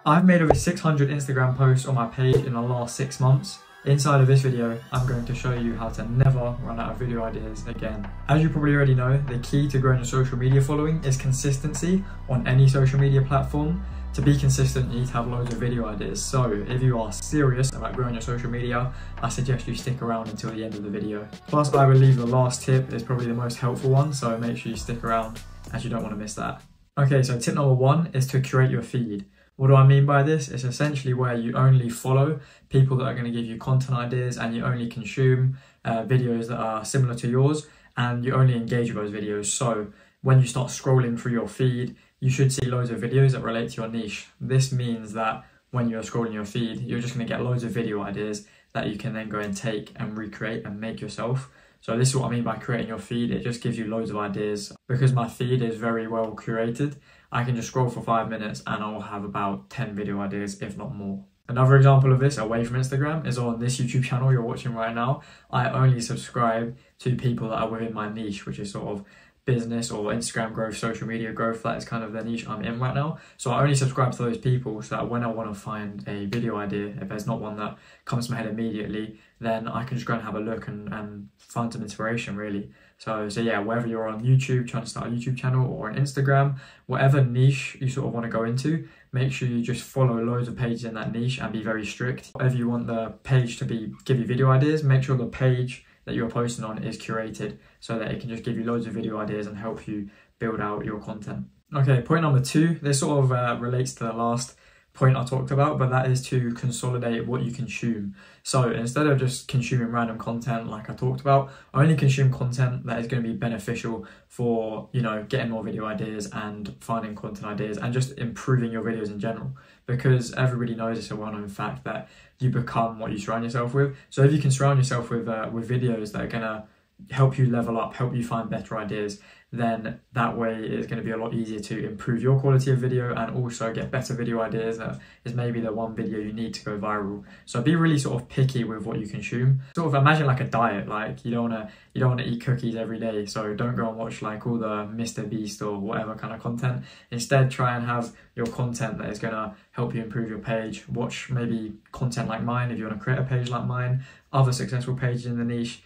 I've made over 600 Instagram posts on my page in the last 6 months. Inside of this video, I'm going to show you how to never run out of video ideas again. As you probably already know, the key to growing your social media following is consistency on any social media platform. To be consistent, you need to have loads of video ideas. So if you are serious about growing your social media, I suggest you stick around until the end of the video. Plus, I believe the last tip is probably the most helpful one, so make sure you stick around as you don't want to miss that. Okay, so tip number 1 is to curate your feed. What do I mean by this? It's essentially where you only follow people that are going to give you content ideas, and you only consume videos that are similar to yours, and you only engage with those videos. So when you start scrolling through your feed, you should see loads of videos that relate to your niche. This means that when you're scrolling your feed, you're just going to get loads of video ideas that you can then go and take and recreate and make yourself. So this is what I mean by creating your feed. It just gives you loads of ideas. Because my feed is very well curated, I can just scroll for 5 minutes and I'll have about 10 video ideas, if not more. Another example of this, away from Instagram, is on this YouTube channel you're watching right now. I only subscribe to people that are within my niche, which is sort of business or Instagram growth, social media growth. That is kind of the niche I'm in right now. So I only subscribe to those people so that when I want to find a video idea, if there's not one that comes to my head immediately, then I can just go and have a look and find some inspiration, really. So yeah, whether you're on YouTube, trying to start a YouTube channel, or on Instagram, whatever niche you sort of want to go into, make sure you just follow loads of pages in that niche and be very strict. If you want the page to give you video ideas, make sure the page that you're posting on is curated so that it can just give you loads of video ideas and help you build out your content. Okay, point number 2, this sort of relates to the last point I talked about, but that is to consolidate what you consume. So instead of just consuming random content like I talked about, only consume content that is going to be beneficial for, you know, getting more video ideas and finding content ideas and just improving your videos in general. Because everybody knows, it's a well-known fact that you become what you surround yourself with. So if you can surround yourself with videos that are going to help you level up, help you find better ideas, then that way it's going to be a lot easier to improve your quality of video and also get better video ideas. That is maybe the one video you need to go viral. So be really sort of picky with what you consume. Sort of imagine like a diet. Like you don't want to eat cookies every day, so don't go and watch like all the Mr. Beast or whatever kind of content. Instead, try and have your content that is going to help you improve your page. Watch maybe content like mine if you want to create a page like mine, other successful pages in the niche.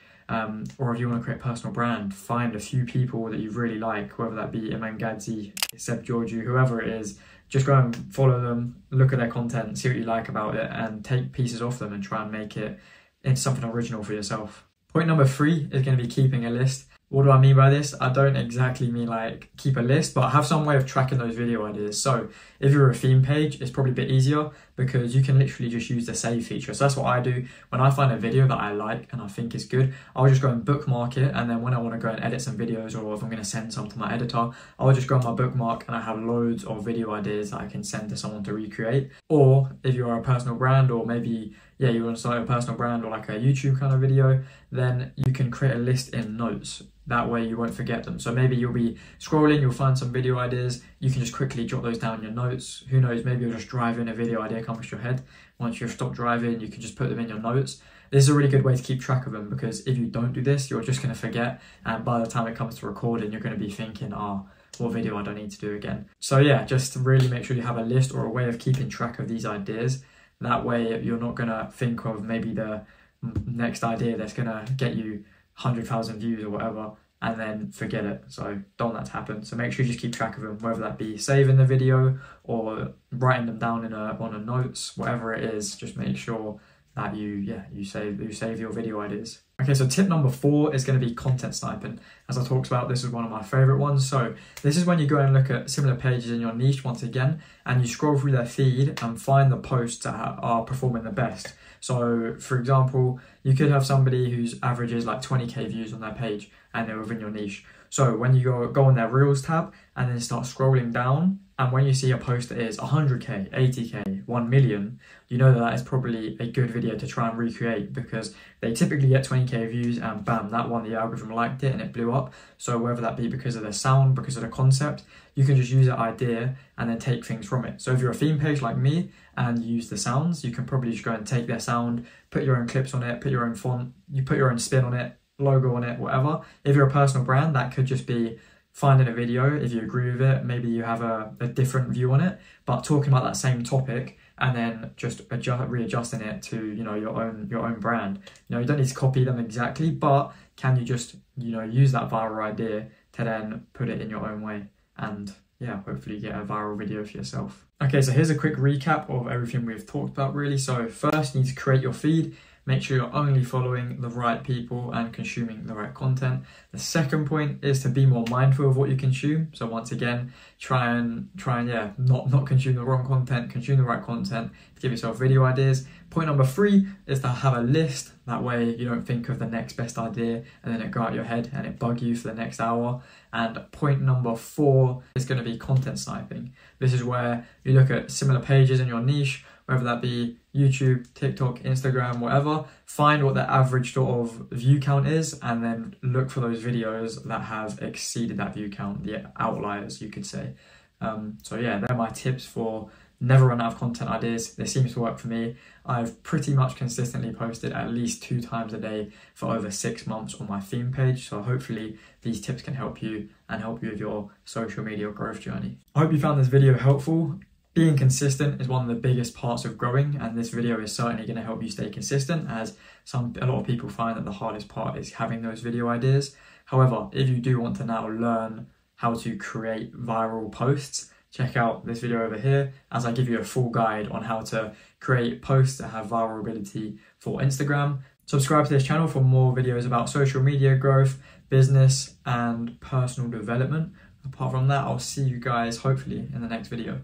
Or if you want to create a personal brand, find a few people that you really like, whether that be Iman Gadzi, Seb Georgiou, whoever it is. Just go and follow them, look at their content, see what you like about it, and take pieces off them and try and make it into something original for yourself. Point number 3 is going to be keeping a list. What do I mean by this? I don't exactly mean like keep a list, but have some way of tracking those video ideas. So if you're a theme page, it's probably a bit easier because you can literally just use the save feature. So that's what I do. When I find a video that I like and I think is good, I'll just go and bookmark it. And then when I want to go and edit some videos, or if I'm going to send some to my editor, I'll just go on my bookmark and I have loads of video ideas that I can send to someone to recreate. Or if you're a personal brand, or maybe you want to start a personal brand or like a YouTube kind of video, then you can create a list in notes. That way you won't forget them. So maybe you'll be scrolling, you'll find some video ideas, you can just quickly jot those down in your notes. Who knows, maybe you'll just drive in, a video idea comes to your head. Once you've stopped driving, you can just put them in your notes. This is a really good way to keep track of them, because if you don't do this, you're just going to forget, and by the time it comes to recording, you're going to be thinking, what video I don't need to do again. So yeah, just really make sure you have a list or a way of keeping track of these ideas. That way you're not going to think of maybe the next idea that's going to get you 100,000 views or whatever and then forget it. So don't let that happen. So make sure you just keep track of them, whether that be saving the video or writing them down on a notes, whatever it is. Just make sure that you save your video ideas. Okay, so tip number 4 is going to be content sniping. As I talked about, this is one of my favorite ones. So this is when you go and look at similar pages in your niche once again, and you scroll through their feed and find the posts that are performing the best. So for example, you could have somebody whose average is like 20k views on their page and they're within your niche. So when you go on their Reels tab and then start scrolling down, and when you see a post that is 100k, 80k, 1 million, you know that is probably a good video to try and recreate, because they typically get 20k views and bam, that one, the algorithm liked it and it blew up. So whether that be because of the sound, because of the concept, you can just use that idea and then take things from it. So if you're a theme page like me and you use the sounds, you can probably just go and take their sound, put your own clips on it, put your own font, you put your own spin on it, logo on it, whatever. If you're a personal brand, that could just be finding a video, if you agree with it, maybe you have a different view on it, but talking about that same topic and then just readjusting it to, you know, your own brand. You know, you don't need to copy them exactly, but can you just, you know, use that viral idea to then put it in your own way and, yeah, hopefully get a viral video for yourself. Okay, so here's a quick recap of everything we've talked about really. So first, you need to create your feed. Make sure you're only following the right people and consuming the right content. The second point is to be more mindful of what you consume. So once again, try and yeah, not consume the wrong content, consume the right content, give yourself video ideas. Point number 3 is to have a list. That way you don't think of the next best idea and then it go out your head and it bug you for the next hour. And point number 4 is going to be content sniping. This is where you look at similar pages in your niche, whether that be YouTube, TikTok, Instagram, whatever, find what the average sort of view count is and then look for those videos that have exceeded that view count, the outliers, you could say. So yeah, they're my tips for never run out of content ideas. They seem to work for me. I've pretty much consistently posted at least 2 times a day for over 6 months on my theme page. So hopefully these tips can help you and help you with your social media growth journey. I hope you found this video helpful. Being consistent is one of the biggest parts of growing, and this video is certainly going to help you stay consistent, as a lot of people find that the hardest part is having those video ideas. However, if you do want to now learn how to create viral posts, check out this video over here, as I give you a full guide on how to create posts that have viral ability for Instagram. Subscribe to this channel for more videos about social media growth, business, and personal development. Apart from that, I'll see you guys hopefully in the next video.